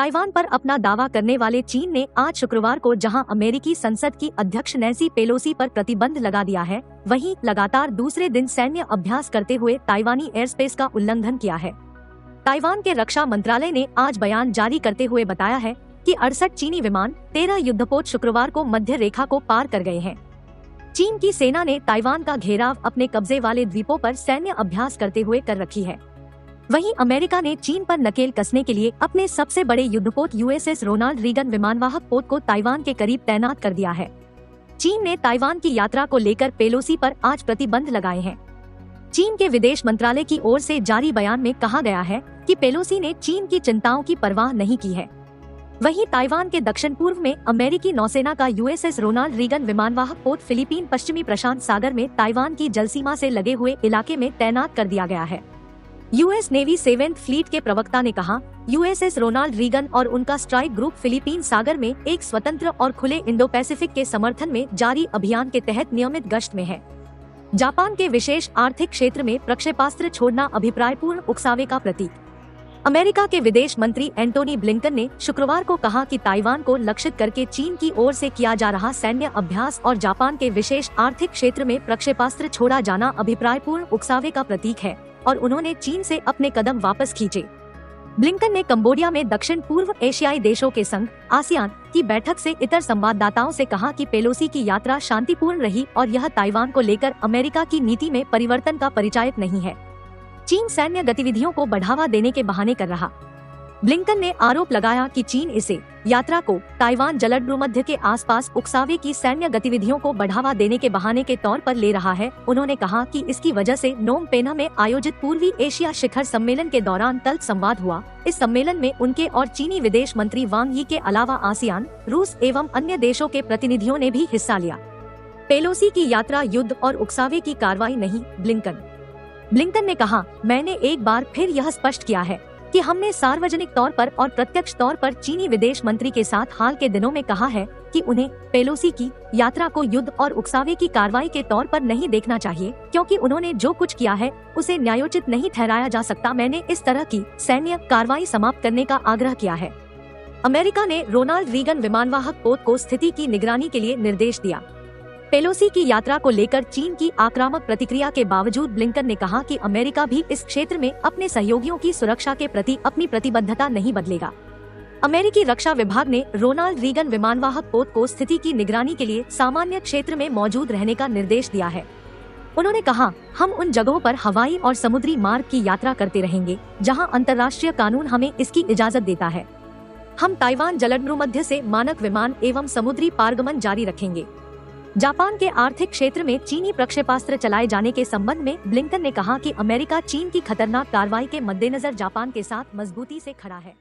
Taiwan पर अपना दावा करने वाले चीन ने आज शुक्रवार को जहां अमेरिकी संसद की अध्यक्ष नैन्सी पेलोसी पर प्रतिबंध लगा दिया है, वहीं लगातार दूसरे दिन सैन्य अभ्यास करते हुए ताइवानी एयरस्पेस का उल्लंघन किया है। ताइवान के रक्षा मंत्रालय ने आज बयान जारी करते हुए बताया है कि 68 चीनी विमान 13 युद्धपोत शुक्रवार को मध्य रेखा को पार कर गए हैं। चीन की सेना ने ताइवान का घेराव अपने कब्जे वाले द्वीपों पर सैन्य अभ्यास करते हुए कर रखी है। वहीं अमेरिका ने चीन पर नकेल कसने के लिए अपने सबसे बड़े युद्धपोत यूएसएस रोनाल्ड रीगन विमानवाहक पोत को ताइवान के करीब तैनात कर दिया है। चीन ने ताइवान की यात्रा को लेकर पेलोसी पर आज प्रतिबंध लगाए हैं। चीन के विदेश मंत्रालय की ओर से जारी बयान में कहा गया है कि पेलोसी ने चीन की चिंताओं की परवाह नहीं की है। वहीं ताइवान के दक्षिण पूर्व में अमेरिकी नौसेना का यूएसएस रोनाल्ड रीगन विमानवाहक पोत फिलीपीन पश्चिमी प्रशांत सागर में ताइवान की जलसीमा से लगे हुए इलाके में तैनात कर दिया गया है। यूएस नेवी 7th फ्लीट के प्रवक्ता ने कहा, यूएसएस रोनाल्ड रीगन और उनका स्ट्राइक ग्रुप फिलीपीन सागर में एक स्वतंत्र और खुले इंडो पैसिफिक के समर्थन में जारी अभियान के तहत नियमित गश्त में है। जापान के विशेष आर्थिक क्षेत्र में प्रक्षेपास्त्र छोड़ना अभिप्रायपूर्ण उकसावे का प्रतीक। अमेरिका के विदेश मंत्री एंटोनी ब्लिंकन ने शुक्रवार को कहा कि ताइवान को लक्षित करके चीन की ओर से किया जा रहा सैन्य अभ्यास और जापान के विशेष आर्थिक क्षेत्र में प्रक्षेपास्त्र छोड़ा जाना अभिप्रायपूर्ण उकसावे का प्रतीक है और उन्होंने चीन से अपने कदम वापस खींचे। ब्लिंकन ने कंबोडिया में दक्षिण पूर्व एशियाई देशों के संघ आसियान की बैठक से इतर संवाददाताओं से कहा कि पेलोसी की यात्रा शांतिपूर्ण रही और यह ताइवान को लेकर अमेरिका की नीति में परिवर्तन का परिचायक नहीं है। चीन सैन्य गतिविधियों को बढ़ावा देने के बहाने कर रहा। ब्लिंकन ने आरोप लगाया कि चीन इसे यात्रा को ताइवान जलद भूमध्य के आसपास उकसावे की सैन्य गतिविधियों को बढ़ावा देने के बहाने के तौर पर ले रहा है। उन्होंने कहा कि इसकी वजह से नोम पेन्हा में आयोजित पूर्वी एशिया शिखर सम्मेलन के दौरान तल्ख संवाद हुआ। इस सम्मेलन में उनके और चीनी विदेश मंत्री वांग यी के अलावा आसियान, रूस एवं अन्य देशों के प्रतिनिधियों ने भी हिस्सा लिया। पेलोसी की यात्रा युद्ध और उकसावे की कार्रवाई नहीं, ब्लिंकन ने कहा, मैंने एक बार फिर यह स्पष्ट किया है कि हमने सार्वजनिक तौर पर और प्रत्यक्ष तौर पर चीनी विदेश मंत्री के साथ हाल के दिनों में कहा है कि उन्हें पेलोसी की यात्रा को युद्ध और उकसावे की कार्रवाई के तौर पर नहीं देखना चाहिए, क्योंकि उन्होंने जो कुछ किया है उसे न्यायोचित नहीं ठहराया जा सकता। मैंने इस तरह की सैन्य कार्रवाई समाप्त करने का आग्रह किया है। अमेरिका ने रोनाल्ड रीगन विमानवाहक पोत को स्थिति की निगरानी के लिए निर्देश दिया। पेलोसी की यात्रा को लेकर चीन की आक्रामक प्रतिक्रिया के बावजूद ब्लिंकन ने कहा कि अमेरिका भी इस क्षेत्र में अपने सहयोगियों की सुरक्षा के प्रति अपनी प्रतिबद्धता नहीं बदलेगा। अमेरिकी रक्षा विभाग ने रोनाल्ड रीगन विमानवाहक पोत को स्थिति की निगरानी के लिए सामान्य क्षेत्र में मौजूद रहने का निर्देश दिया है। उन्होंने कहा, हम उन जगहों पर हवाई और समुद्री मार्ग की यात्रा करते रहेंगे जहां अंतर्राष्ट्रीय कानून हमें इसकी इजाजत देता है। हम ताइवान जलभूमध्य से मानक विमान एवं समुद्री पारगमन जारी रखेंगे। जापान के आर्थिक क्षेत्र में चीनी प्रक्षेपास्त्र चलाए जाने के संबंध में ब्लिंकन ने कहा कि अमेरिका चीन की खतरनाक कार्रवाई के मद्देनजर जापान के साथ मजबूती से खड़ा है।